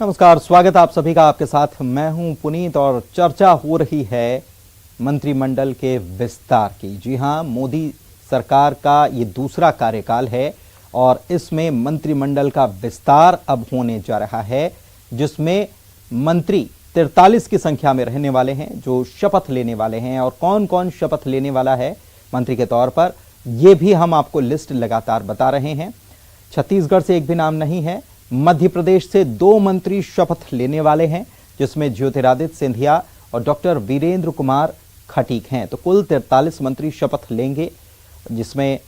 नमस्कार, स्वागत आप सभी का। आपके साथ मैं हूं पुनीत और चर्चा हो रही है मंत्रिमंडल के विस्तार की। जी हां, मोदी सरकार का ये दूसरा कार्यकाल है और इसमें मंत्रिमंडल का विस्तार अब होने जा रहा है, जिसमें मंत्री 43 की संख्या में रहने वाले हैं जो शपथ लेने वाले हैं। और कौन कौन शपथ लेने वाला है मंत्री के तौर पर, यह भी हम आपको लिस्ट लगातार बता रहे हैं। छत्तीसगढ़ से एक भी नाम नहीं है। मध्य प्रदेश से 2 मंत्री शपथ लेने वाले हैं, जिसमें ज्योतिरादित्य सिंधिया और डॉक्टर वीरेंद्र कुमार खटीक हैं। तो कुल 43 मंत्री शपथ लेंगे, जिसमें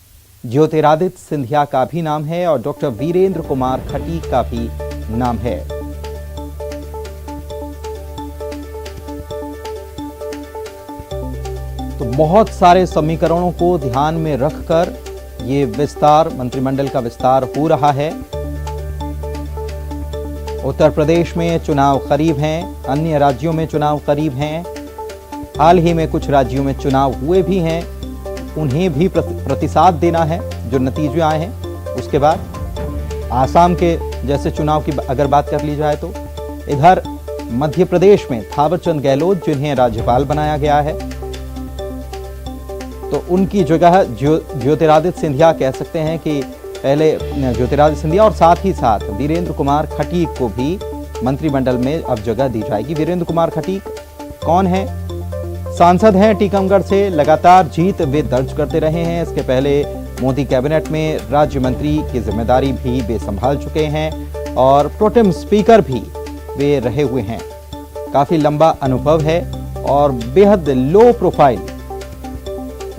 ज्योतिरादित्य सिंधिया का भी नाम है और डॉक्टर वीरेंद्र कुमार खटीक का भी नाम है। तो बहुत सारे समीकरणों को ध्यान में रखकर ये विस्तार, मंत्रिमंडल का विस्तार हो रहा है। उत्तर प्रदेश में चुनाव करीब हैं, अन्य राज्यों में चुनाव करीब हैं। हाल ही में कुछ राज्यों में चुनाव हुए भी हैं, उन्हें भी प्रतिसाद देना है जो नतीजे आए हैं। उसके बाद आसाम के जैसे चुनाव की अगर बात कर ली जाए तो इधर मध्य प्रदेश में थावरचंद गहलोत, जिन्हें राज्यपाल बनाया गया है, तो उनकी जगह ज्योतिरादित्य सिंधिया कह सकते हैं कि पहले ज्योतिरादित्य सिंधिया और साथ ही साथ वीरेंद्र कुमार खटीक को भी मंत्रिमंडल में अब जगह दी जाएगी। वीरेंद्र कुमार खटीक कौन है? सांसद हैं टीकमगढ़ से, लगातार जीत वे दर्ज करते रहे हैं। इसके पहले मोदी कैबिनेट में राज्य मंत्री की जिम्मेदारी भी वे संभाल चुके हैं और प्रोटेम स्पीकर भी वे रहे हुए हैं। काफी लंबा अनुभव है और बेहद लो प्रोफाइल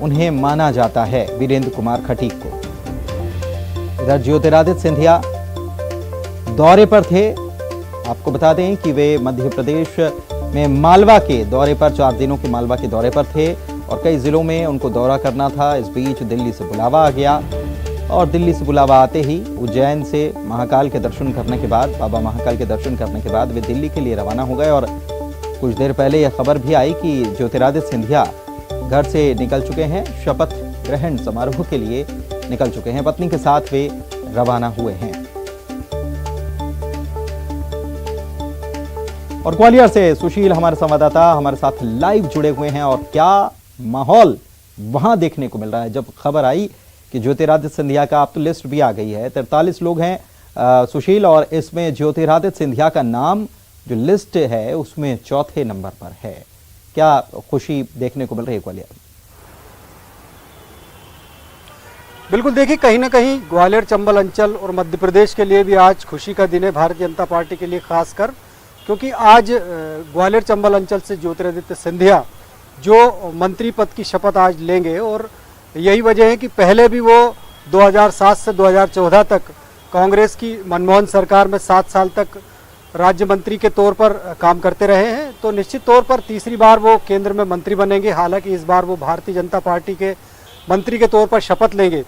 उन्हें माना जाता है, वीरेंद्र कुमार खटीक को। इधर ज्योतिरादित्य सिंधिया दौरे पर थे। आपको बता दें कि वे मध्य प्रदेश में मालवा के दौरे पर, 4 दिनों के मालवा के दौरे पर थे और कई जिलों में उनको दौरा करना था। इस बीच दिल्ली से बुलावा आ गया और दिल्ली से बुलावा आते ही उज्जैन से महाकाल के दर्शन करने के बाद, बाबा महाकाल के दर्शन करने के बाद वे दिल्ली के लिए रवाना हो गए। और कुछ देर पहले यह खबर भी आई कि ज्योतिरादित्य सिंधिया घर से निकल चुके हैं, शपथ ग्रहण समारोह के लिए निकल चुके हैं। पत्नी के साथ वे रवाना हुए हैं। और ग्वालियर से सुशील हमारे संवाददाता हमारे साथ लाइव जुड़े हुए हैं। और क्या माहौल वहां देखने को मिल रहा है जब खबर आई कि ज्योतिरादित्य सिंधिया का, अब तो लिस्ट भी आ गई है, 43 लोग हैं सुशील, और इसमें ज्योतिरादित्य सिंधिया का नाम जो लिस्ट है उसमें 4थे नंबर पर है। क्या खुशी देखने को मिल रही है ग्वालियर में? बिल्कुल, देखिए कहीं ना कहीं ग्वालियर चंबल अंचल और मध्य प्रदेश के लिए भी आज खुशी का दिन है, भारतीय जनता पार्टी के लिए खासकर, क्योंकि आज ग्वालियर चंबल अंचल से ज्योतिरादित्य सिंधिया जो मंत्री पद की शपथ आज लेंगे। और यही वजह है कि पहले भी वो 2007 से 2014 तक कांग्रेस की मनमोहन सरकार में 7 साल तक राज्य मंत्री के तौर पर काम करते रहे हैं। तो निश्चित तौर पर तीसरी बार वो केंद्र में मंत्री बनेंगे। हालांकि इस बार वो भारतीय जनता पार्टी के मंत्री के तौर पर शपथ लेंगे।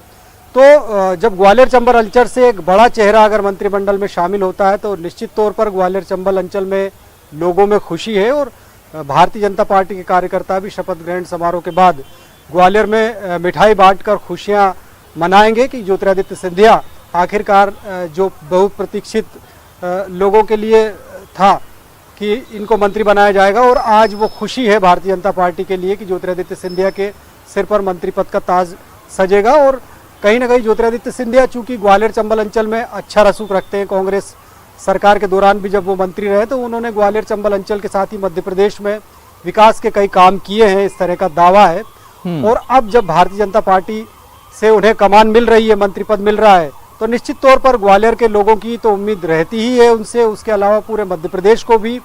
तो जब ग्वालियर चंबल अंचल से एक बड़ा चेहरा अगर मंत्रिमंडल में शामिल होता है तो निश्चित तौर पर ग्वालियर चंबल अंचल में लोगों में खुशी है। और भारतीय जनता पार्टी के कार्यकर्ता भी शपथ ग्रहण समारोह के बाद ग्वालियर में मिठाई बांटकर खुशियां मनाएंगे कि ज्योतिरादित्य सिंधिया आखिरकार जो बहुप्रतीक्षित लोगों के लिए था कि इनको मंत्री बनाया जाएगा, और आज वो खुशी है भारतीय जनता पार्टी के लिए कि ज्योतिरादित्य सिंधिया के सिर पर मंत्री पद का ताज सजेगा। और कहीं ना कहीं ज्योतिरादित्य सिंधिया चूंकि ग्वालियर चंबल अंचल में अच्छा रसूख रखते हैं, कांग्रेस सरकार के दौरान भी जब वो मंत्री रहे तो उन्होंने ग्वालियर चंबल अंचल के साथ ही मध्य प्रदेश में विकास के कई काम किए हैं, इस तरह का दावा है। और अब जब भारतीय जनता पार्टी से उन्हें कमान मिल रही है, मंत्री पद मिल रहा है, तो निश्चित तौर पर ग्वालियर के लोगों की तो उम्मीद रहती ही है उनसे। उसके अलावा पूरे मध्य प्रदेश को भी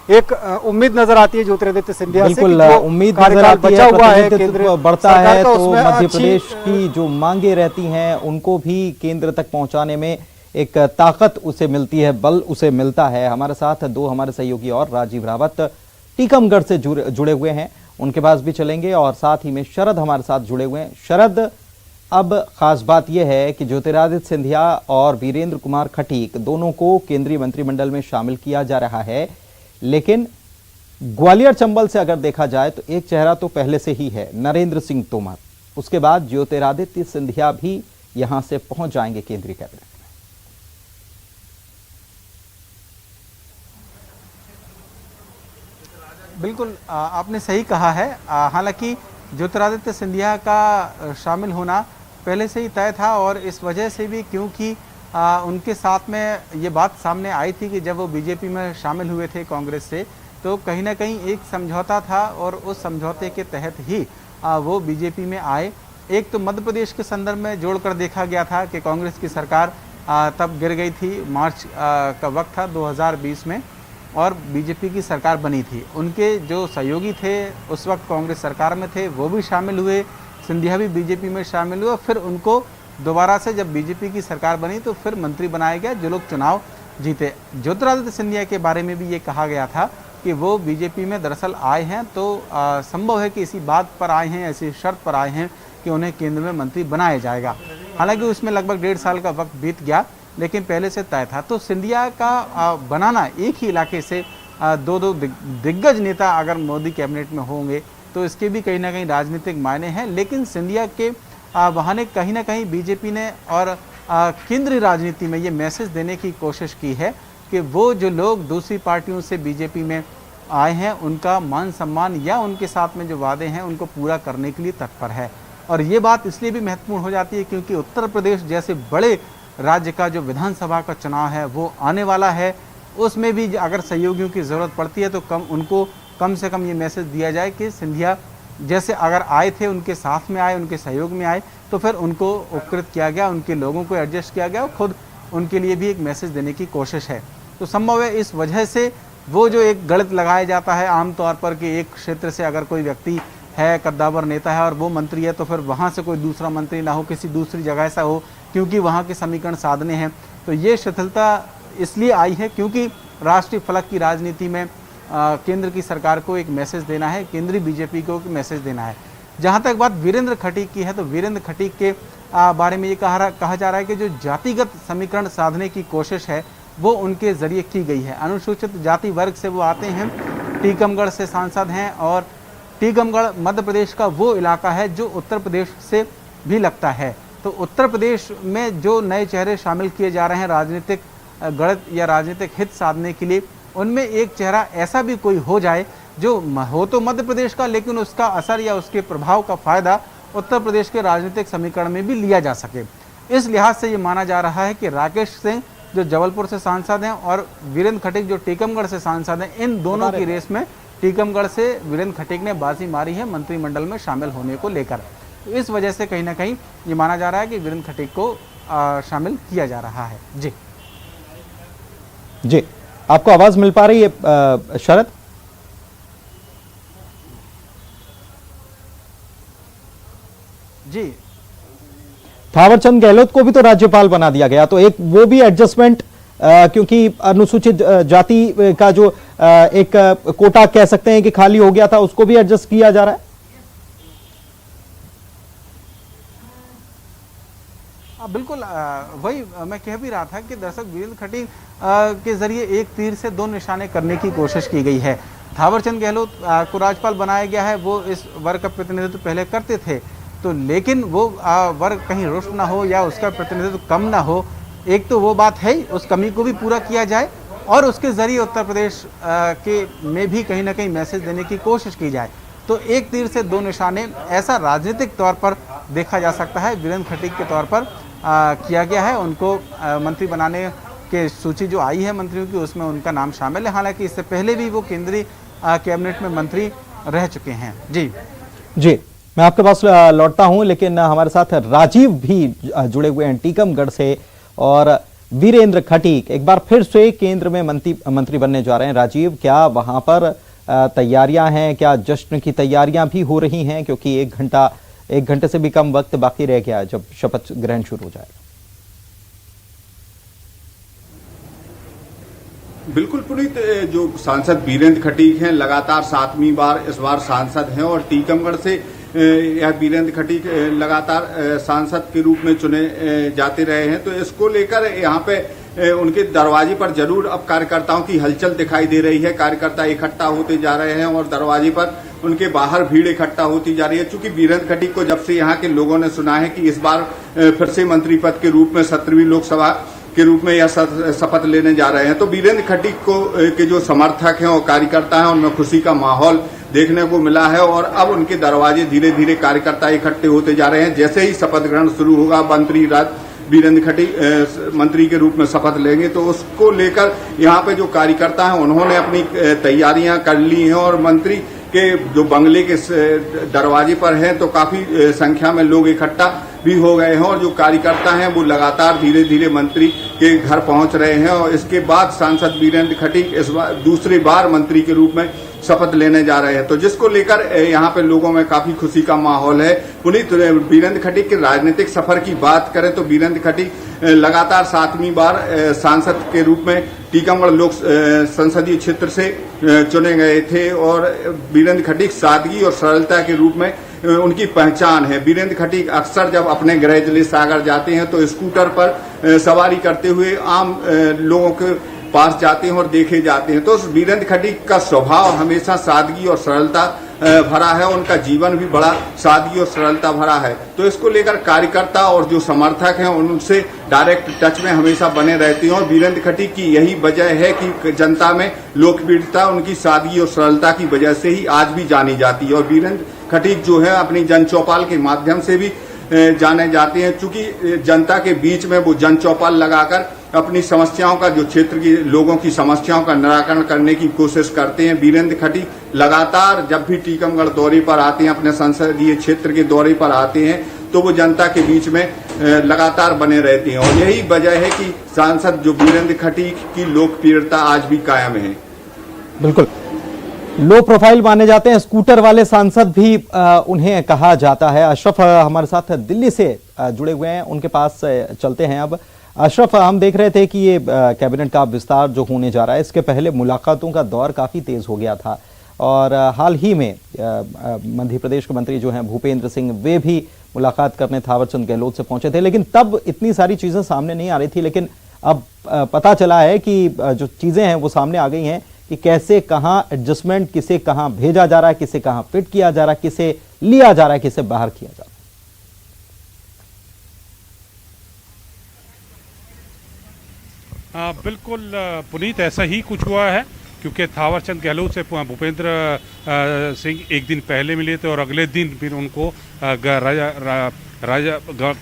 एक उम्मीद नजर आती है ज्योतिरादित्य सिंधिया से। बिल्कुल, उम्मीद नजर आती है, प्रतिनिधित्व बढ़ता है तो मध्य प्रदेश की जो मांगे रहती हैं उनको भी केंद्र तक पहुंचाने में एक ताकत उसे मिलती है, बल उसे मिलता है। हमारे साथ 2 हमारे सहयोगी और राजीव रावत टीकमगढ़ से जुड़े हुए हैं, उनके पास भी चलेंगे। और साथ ही में शरद हमारे साथ जुड़े हुए हैं। शरद, अब खास बात यह है कि ज्योतिरादित्य सिंधिया और वीरेंद्र कुमार खटीक दोनों को केंद्रीय मंत्रिमंडल में शामिल किया जा रहा है, लेकिन ग्वालियर चंबल से अगर देखा जाए तो एक चेहरा तो पहले से ही है, नरेंद्र सिंह तोमर। उसके बाद ज्योतिरादित्य सिंधिया भी यहां से पहुंच जाएंगे केंद्रीय कैबिनेट में। बिल्कुल आपने सही कहा है। हालांकि ज्योतिरादित्य सिंधिया का शामिल होना पहले से ही तय था और इस वजह से भी क्योंकि उनके साथ में ये बात सामने आई थी कि जब वो बीजेपी में शामिल हुए थे कांग्रेस से, तो कहीं ना कहीं एक समझौता था और उस समझौते के तहत ही वो बीजेपी में आए। एक तो मध्य प्रदेश के संदर्भ में जोड़कर देखा गया था कि कांग्रेस की सरकार तब गिर गई थी, मार्च का वक्त था 2020 में, और बीजेपी की सरकार बनी थी। उनके जो सहयोगी थे उस वक्त कांग्रेस सरकार में थे, वो भी शामिल हुए, सिंधिया भी बीजेपी में शामिल हुए। फिर उनको दोबारा से जब बीजेपी की सरकार बनी तो फिर मंत्री बनाया गया, जो लोग चुनाव जीते। ज्योतिरादित्य सिंधिया के बारे में भी ये कहा गया था कि वो बीजेपी में दरअसल आए हैं तो संभव है कि इसी बात पर आए हैं, ऐसी शर्त पर आए हैं कि उन्हें केंद्र में मंत्री बनाया जाएगा। हालांकि उसमें लगभग 1.5 साल का वक्त बीत गया, लेकिन पहले से तय था। तो सिंधिया का बनाना, एक ही इलाके से दो दिग्गज नेता अगर मोदी कैबिनेट में होंगे तो इसके भी कहीं ना कहीं राजनीतिक मायने हैं। लेकिन सिंधिया के बहाने कहीं ना कहीं बीजेपी ने और केंद्रीय राजनीति में ये मैसेज देने की कोशिश की है कि वो जो लोग दूसरी पार्टियों से बीजेपी में आए हैं उनका मान सम्मान या उनके साथ में जो वादे हैं उनको पूरा करने के लिए तत्पर है। और ये बात इसलिए भी महत्वपूर्ण हो जाती है क्योंकि उत्तर प्रदेश जैसे बड़े राज्य का जो विधानसभा का चुनाव है वो आने वाला है। उसमें भी अगर सहयोगियों की ज़रूरत पड़ती है तो उनको कम से कम ये मैसेज दिया जाए कि सिंधिया जैसे अगर आए थे उनके साथ में आए, उनके सहयोग में आए, तो फिर उनको उपकृत किया गया, उनके लोगों को एडजस्ट किया गया और खुद उनके लिए भी एक मैसेज देने की कोशिश है। तो संभव है इस वजह से वो जो एक गलत लगाया जाता है आमतौर पर कि एक क्षेत्र से अगर कोई व्यक्ति है, कद्दावर नेता है और वो मंत्री है, तो फिर वहाँ से कोई दूसरा मंत्री ना हो, किसी दूसरी जगह से हो, क्योंकि वहाँ के समीकरण साधने हैं। तो ये शिथिलता इसलिए आई है क्योंकि राष्ट्रीय फलक की राजनीति में केंद्र की सरकार को एक मैसेज देना है, केंद्रीय बीजेपी को एक मैसेज देना है। जहाँ तक बात वीरेंद्र खटीक की है तो वीरेंद्र खटीक के बारे में ये कहा जा रहा है कि जो जातिगत समीकरण साधने की कोशिश है वो उनके जरिए की गई है। अनुसूचित जाति वर्ग से वो आते हैं, टीकमगढ़ से सांसद हैं और टीकमगढ़ मध्य प्रदेश का वो इलाका है जो उत्तर प्रदेश से भी लगता है। तो उत्तर प्रदेश में जो नए चेहरे शामिल किए जा रहे हैं राजनीतिक गणित या राजनीतिक हित साधने के लिए, उनमें एक चेहरा ऐसा भी कोई हो जाए जो हो तो मध्य प्रदेश का, लेकिन उसका असर या उसके प्रभाव का फायदा उत्तर प्रदेश के राजनीतिक समीकरण में भी लिया जा सके। इस लिहाज से ये माना जा रहा है कि राकेश सिंह जो जबलपुर से सांसद हैं और वीरेंद्र खटीक जो टीकमगढ़ से सांसद हैं, इन दोनों की रेस में टीकमगढ़ से वीरेंद्र खटीक ने बाजी मारी है मंत्रिमंडल में शामिल होने को लेकर। तो इस वजह से कहीं ना कहीं ये माना जा रहा है कि वीरेंद्र खटीक को शामिल किया जा रहा है। जी, आपको आवाज मिल पा रही है शरद? जी, थावरचंद गहलोत को भी तो राज्यपाल बना दिया गया, तो एक वो भी एडजस्टमेंट, क्योंकि अनुसूचित जाति का जो एक कोटा कह सकते हैं कि खाली हो गया था, उसको भी एडजस्ट किया जा रहा है। बिल्कुल वही मैं कह भी रहा था कि दरअसल वीरेंद्र खटीक के जरिए एक तीर से दो निशाने करने की कोशिश की गई है। थावरचंद गहलोत को राज्यपाल बनाया गया है, वो इस वर्ग का प्रतिनिधित्व पहले करते थे, तो लेकिन वो वर्ग कहीं रुष्ट ना हो या उसका प्रतिनिधित्व कम ना हो, एक तो वो बात है, उस कमी को भी पूरा किया जाए और उसके जरिए उत्तर प्रदेश के में भी कहीं ना कहीं मैसेज देने की कोशिश की जाए। तो एक तीर से दो निशाने ऐसा राजनीतिक तौर पर देखा जा सकता है। वीरेंद्र खटीक के तौर पर किया गया है, उनको मंत्री बनाने के सूची जो आई है मंत्रियों की, उसमें उनका नाम शामिल है। हालांकि इससे पहले भी वो केंद्रीय कैबिनेट में मंत्री रह चुके हैं। जी, मैं आपके पास लौटता हूं, लेकिन हमारे साथ राजीव भी जुड़े हुए हैं टीकमगढ़ से, और वीरेंद्र खटीक एक बार फिर से केंद्र में मंत्री बनने जा रहे हैं। राजीव, क्या वहां पर तैयारियां हैं, क्या जश्न की तैयारियां भी हो रही हैं, क्योंकि एक घंटे से भी कम वक्त बाकी रह गया जब शपथ ग्रहण शुरू हो जाएगा? बिल्कुल पुनीत, जो सांसद वीरेंद्र खटीक हैं लगातार 7वीं बार इस बार सांसद हैं और टीकमगढ़ से यह वीरेंद्र खटीक लगातार सांसद के रूप में चुने जाते रहे हैं। तो इसको लेकर यहाँ पे उनके दरवाजे पर जरूर अब कार्यकर्ताओं की हलचल दिखाई दे रही है। कार्यकर्ता इकट्ठा होते जा रहे हैं और दरवाजे पर उनके बाहर भीड़ इकट्ठा होती जा रही है। चूंकि वीरेंद्र खटीक को जब से यहाँ के लोगों ने सुना है कि इस बार फिर से मंत्री पद के रूप में 17वीं लोकसभा के रूप में यह शपथ लेने जा रहे हैं। तो वीरेंद्र खटीक को के जो समर्थक हैं और कार्यकर्ता हैं उनमें खुशी का माहौल देखने को मिला है और अब उनके दरवाजे धीरे धीरे कार्यकर्ता इकट्ठे होते जा रहे हैं। जैसे ही शपथ ग्रहण शुरू होगा, वीरेंद्र खटीक मंत्री के रूप में शपथ लेंगे, तो उसको लेकर यहाँ पे जो कार्यकर्ता हैं उन्होंने अपनी तैयारियां कर ली हैं और मंत्री के जो बंगले के दरवाजे पर हैं तो काफी संख्या में लोग इकट्ठा भी हो गए हैं और जो कार्यकर्ता हैं वो लगातार धीरे धीरे मंत्री के घर पहुंच रहे हैं और इसके बाद सांसद वीरेंद्र खटीक इस बार दूसरी बार मंत्री के रूप में शपथ लेने जा रहे हैं। तो जिसको लेकर यहाँ पे लोगों में काफी खुशी का माहौल है। पुनीत, वीरेंद्र खटीक के राजनीतिक सफर की बात करें तो वीरेंद्र खटीक लगातार 7वीं बार सांसद के रूप में टीकमगढ़ लोक संसदीय क्षेत्र से चुने गए थे और वीरेंद्र खटीक सादगी और सरलता के रूप में उनकी पहचान है। वीरेंद्र खटीक अक्सर जब अपने गृह जिले सागर जाते हैं तो स्कूटर पर सवारी करते हुए आम लोगों के पास जाते हैं और देखे जाते हैं। तो वीरेंद्र खटीक का स्वभाव हमेशा सादगी और सरलता भरा है, उनका जीवन भी बड़ा सादगी और सरलता भरा है। तो इसको लेकर कार्यकर्ता और जो समर्थक हैं उनसे डायरेक्ट टच में हमेशा बने रहते हैं और वीरेंद्र खटीक की यही वजह है कि जनता में लोकप्रियता उनकी सादगी और सरलता की वजह से ही आज भी जानी जाती है। और वीरेंद्र खटीक जो है अपनी जन चौपाल के माध्यम से भी जाने जाते हैं, चूंकि जनता के बीच में वो जन चौपाल लगाकर अपनी समस्याओं का, जो क्षेत्र की लोगों की समस्याओं का निराकरण करने की कोशिश करते हैं। वीरेंद्र खटीक लगातार जब भी टीकमगढ़ दौरे पर आते हैं, अपने संसदीय क्षेत्र के दौरे पर आते हैं, तो वो जनता के बीच में लगातार बने रहते हैं और यही वजह है कि सांसद जो वीरेंद्र खटीक की लोकप्रियता आज भी कायम है। बिल्कुल लो प्रोफाइल माने जाते हैं स्कूटर वाले सांसद भी उन्हें कहा जाता है। अशरफ हमारे साथ दिल्ली से जुड़े हुए हैं, उनके पास चलते हैं। अब अशरफ, हम देख रहे थे कि ये कैबिनेट का विस्तार जो होने जा रहा है, इसके पहले मुलाकातों का दौर काफी तेज हो गया था और हाल ही में मध्य प्रदेश के मंत्री जो हैं भूपेंद्र सिंह, वे भी मुलाकात करने थावरचंद गहलोत से पहुंचे थे, लेकिन तब इतनी सारी चीजें सामने नहीं आ रही थी। लेकिन अब पता चला है कि जो चीजें हैं वो सामने आ गई हैं कि कैसे कहां एडजस्टमेंट, किसे कहां भेजा जा रहा है, किसे कहां फिट किया जा रहा है, किसे लिया जा रहा है, किसे बाहर किया जा रहा है। बिल्कुल पुनीत, ऐसा ही कुछ हुआ है क्योंकि थावरचंद गहलोत से भूपेंद्र सिंह एक दिन पहले मिले थे और अगले दिन फिर उनको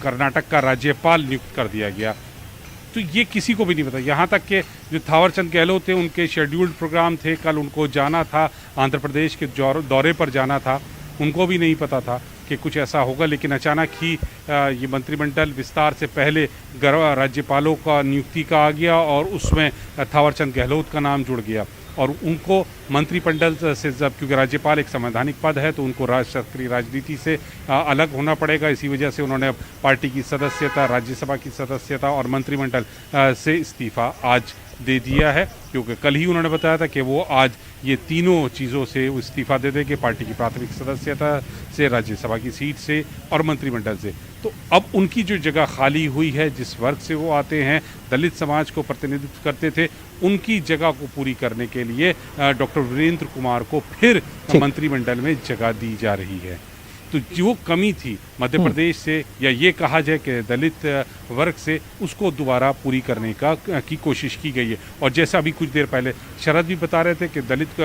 कर्नाटक का राज्यपाल नियुक्त कर दिया गया। तो ये किसी को भी नहीं पता, यहाँ तक कि जो थावरचंद गहलोत थे उनके शेड्यूल्ड प्रोग्राम थे, कल उनको जाना था, आंध्र प्रदेश के दौरे पर जाना था, उनको भी नहीं पता था कि कुछ ऐसा होगा। लेकिन अचानक ही ये मंत्रिमंडल विस्तार से पहले राज्यपालों का नियुक्ति का आ गया और उसमें थावरचंद गहलोत का नाम जुड़ गया और उनको मंत्रिमंडल से, जब क्योंकि राज्यपाल एक संवैधानिक पद है तो उनको सक्रिय राजनीति से अलग होना पड़ेगा, इसी वजह से उन्होंने पार्टी की सदस्यता, राज्यसभा की सदस्यता और मंत्रिमंडल से इस्तीफा आज दे दिया है। क्योंकि कल ही उन्होंने बताया था कि वो आज ये तीनों चीज़ों से इस्तीफा दे देंगे, पार्टी की प्राथमिक सदस्यता से, राज्यसभा की सीट से और मंत्रिमंडल से। तो अब उनकी जो जगह खाली हुई है, जिस वर्ग से वो आते हैं, दलित समाज को प्रतिनिधित्व करते थे, उनकी जगह को पूरी करने के लिए डॉक्टर वीरेंद्र कुमार को फिर मंत्रिमंडल में जगह दी जा रही है। तो जो कमी थी मध्य प्रदेश से या ये कहा जाए कि दलित वर्ग से, उसको दोबारा पूरी करने की कोशिश की गई है। और जैसा अभी कुछ देर पहले शरद भी बता रहे थे कि दलित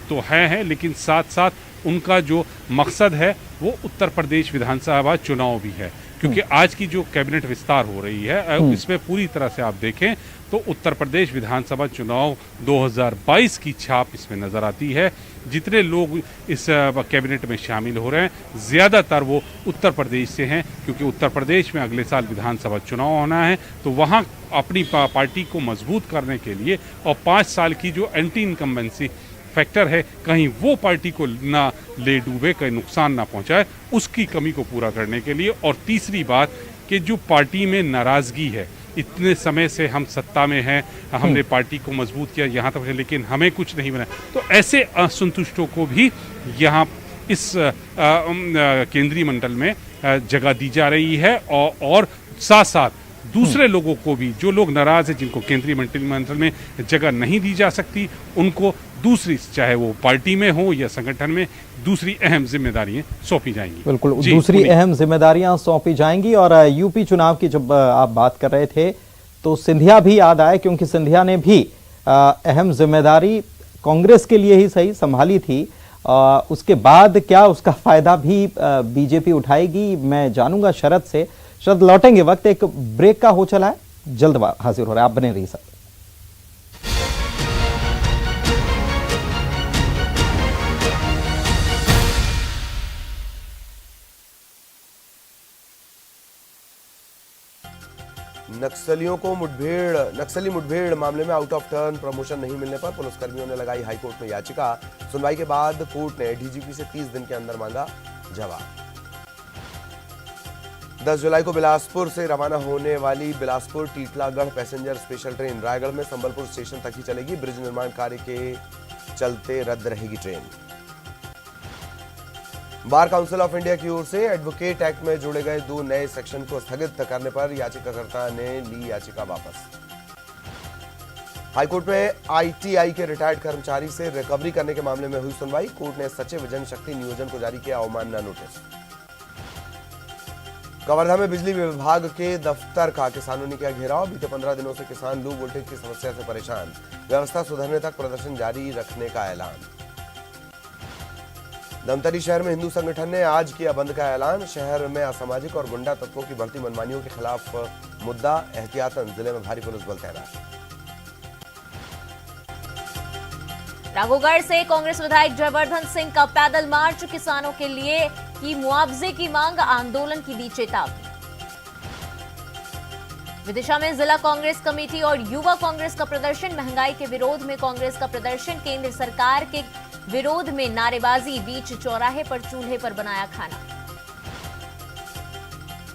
तो है, लेकिन साथ साथ उनका जो मकसद है वो उत्तर प्रदेश विधानसभा चुनाव भी है। क्योंकि आज की जो कैबिनेट विस्तार हो रही है इसमें पूरी तरह से आप देखें तो उत्तर प्रदेश विधानसभा चुनाव 2022 की छाप इसमें नजर आती है। जितने लोग इस कैबिनेट में शामिल हो रहे हैं ज़्यादातर वो उत्तर प्रदेश से हैं, क्योंकि उत्तर प्रदेश में अगले साल विधानसभा चुनाव होना है। तो वहाँ अपनी पार्टी को मजबूत करने के लिए और 5 साल की जो एंटी इनकम्बेंसी फैक्टर है, कहीं वो पार्टी को ना ले डूबे, कहीं नुकसान ना पहुंचाए, उसकी कमी को पूरा करने के लिए। और तीसरी बात कि जो पार्टी में नाराज़गी है, इतने समय से हम सत्ता में हैं, हमने पार्टी को मजबूत किया यहाँ तक, लेकिन हमें कुछ नहीं बना, तो ऐसे असंतुष्टों को भी यहाँ इस केंद्रीय मंडल में जगह दी जा रही है और साथ साथ दूसरे लोगों को भी, जो लोग नाराज हैं, जिनको केंद्रीय मंत्रिमंडल में जगह नहीं दी जा सकती, उनको दूसरी, चाहे वो पार्टी में हो या संगठन में, दूसरी अहम जिम्मेदारियां सौंपी जाएंगी। बिल्कुल, दूसरी अहम जिम्मेदारियां सौंपी जाएंगी। और यूपी चुनाव की जब आप बात कर रहे थे तो सिंधिया भी याद आए, क्योंकि सिंधिया ने भी अहम जिम्मेदारी कांग्रेस के लिए ही सही संभाली थी। उसके बाद क्या उसका फायदा भी बीजेपी उठाएगी, मैं जानूंगा शरद से। शरद, लौटेंगे, वक्त एक ब्रेक का हो चला है, जल्द हाजिर हो रहा है, आप बने रहिए सर। नक्सली मुठभेड़ मामले में आउट ऑफ टर्न प्रमोशन नहीं मिलने पर पुलिसकर्मियों ने लगाई हाईकोर्ट में याचिका। सुनवाई के बाद कोर्ट ने डीजीपी से 30 दिन के अंदर मांगा जवाब। 10 जुलाई को बिलासपुर से रवाना होने वाली Bilaspur Titlagarh passenger special train Raigarh में संबलपुर स्टेशन तक ही चलेगी। ब्रिज निर्माण कार्य के चलते रद्द रहेगी train. Bar council of India की ओर से एडवोकेट एक्ट में जोड़े गए 2 नए सेक्शन को स्थगित करने पर याचिकाकर्ता ने ली याचिका वापस। हाईकोर्ट में आईटीआई के रिटायर्ड कर्मचारी से रिकवरी करने के मामले में हुई सुनवाई। कोर्ट ने सचिव जनशक्ति नियोजन को जारी किया अवमानना नोटिस। कवर्धा में बिजली विभाग के दफ्तर का किसानों ने किया घेराव। बीते 15 दिनों से किसान लो वोल्टेज की समस्या से परेशान। व्यवस्था सुधरने तक प्रदर्शन जारी रखने का ऐलान। धमतरी शहर में हिंदू संगठन ने आज किया बंद का ऐलान। शहर में असामाजिक और गुंडा तत्वों की बढ़ती मनमानियों के खिलाफ मुद्दा, एहतियातन जिले में भारी पुलिस बल तैनात। राघोगढ़ से कांग्रेस विधायक जयवर्धन सिंह का पैदल मार्च। किसानों के लिए की मुआवजे की मांग, आंदोलन की दी चेतावनी। विदिशा में जिला कांग्रेस कमेटी और युवा कांग्रेस का प्रदर्शन। महंगाई के विरोध में कांग्रेस का प्रदर्शन। केंद्र सरकार के विरोध में नारेबाजी। बीच चौराहे पर चूल्हे पर बनाया खाना।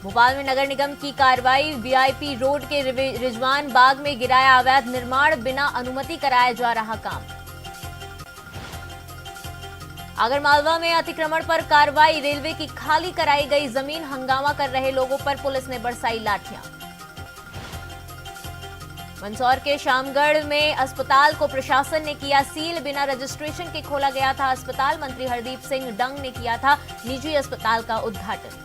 भोपाल में नगर निगम की कार्रवाई। वीआईपी रोड के रिजवान बाग में गिराया अवैध निर्माण। बिना अनुमति कराया जा रहा काम। आगरमालवा में अतिक्रमण पर कार्रवाई। रेलवे की खाली कराई गई जमीन। हंगामा कर रहे लोगों पर पुलिस ने बरसाई लाठियां। मंदसौर के शामगढ़ में अस्पताल को प्रशासन ने किया सील। बिना रजिस्ट्रेशन के खोला गया था अस्पताल। मंत्री हरदीप सिंह डंग ने किया था निजी अस्पताल का उद्घाटन।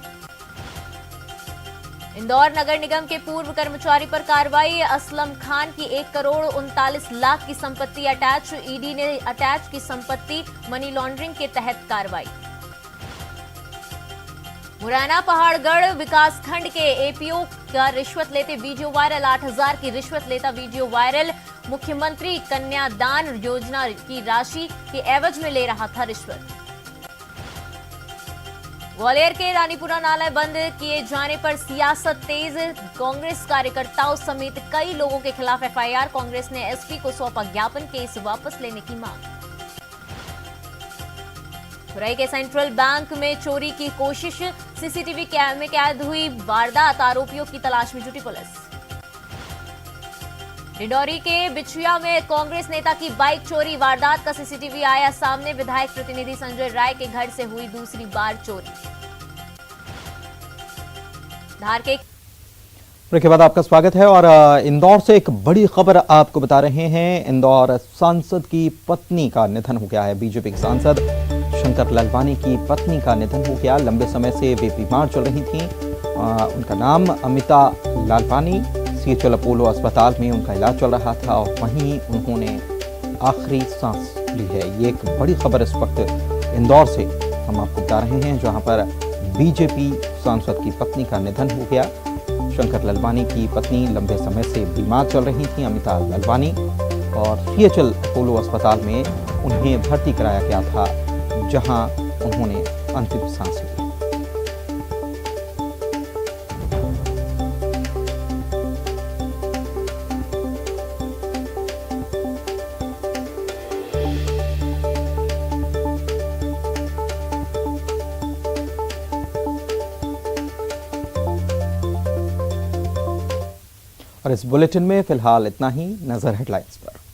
इंदौर नगर निगम के पूर्व कर्मचारी पर कार्रवाई। असलम खान की 1 करोड़ 39 लाख की संपत्ति अटैच। ईडी ने अटैच की संपत्ति मनी लॉन्ड्रिंग के तहत कार्रवाई। मुरैना पहाड़गढ़ विकासखंड के एपीओ का रिश्वत लेते वीडियो वायरल। 8000 की रिश्वत लेता वीडियो वायरल। मुख्यमंत्री कन्यादान योजना की राशि के एवज में ले रहा था रिश्वत। ग्वालियर के रानीपुरा नाला बंद किए जाने पर सियासत तेज। कांग्रेस कार्यकर्ताओं समेत कई लोगों के खिलाफ एफआईआर। कांग्रेस ने एसपी को सौंपा ज्ञापन। केस वापस लेने की मांग। खुराई के सेंट्रल बैंक में चोरी की कोशिश। सीसीटीवी में कैद हुई वारदात। आरोपियों की तलाश में जुटी पुलिस। डिंडौरी के बिछुआ में कांग्रेस नेता की बाइक चोरी। वारदात का सीसीटीवी आया सामने। विधायक प्रतिनिधि संजय राय के घर से हुई दूसरी बार चोरी। धार के ब्रेक के बाद आपका स्वागत है और इंदौर से एक बड़ी खबर आपको बता रहे हैं। इंदौर सांसद की पत्नी का निधन हो गया है। बीजेपी के सांसद शंकर लालवानी की पत्नी का निधन हो गया। लंबे समय से वे बीमार चल रही थीं। उनका नाम अमिता लालवानी। सीएचएल अपोलो अस्पताल में उनका इलाज चल रहा था और वहीं उन्होंने आखिरी सांस ली है। ये एक बड़ी खबर इस वक्त इंदौर से हम आपको बता रहे हैं, जहां पर बीजेपी सांसद की पत्नी का निधन हो गया। शंकर लालवानी की पत्नी लंबे समय से बीमार चल रही थी, अमिता लालवानी, और सीएचएल अपोलो अस्पताल में उन्हें भर्ती कराया गया था, जहां उन्होंने अंतिम सांस ली। और इस बुलेटिन में फिलहाल इतना ही। नजर हेडलाइंस पर।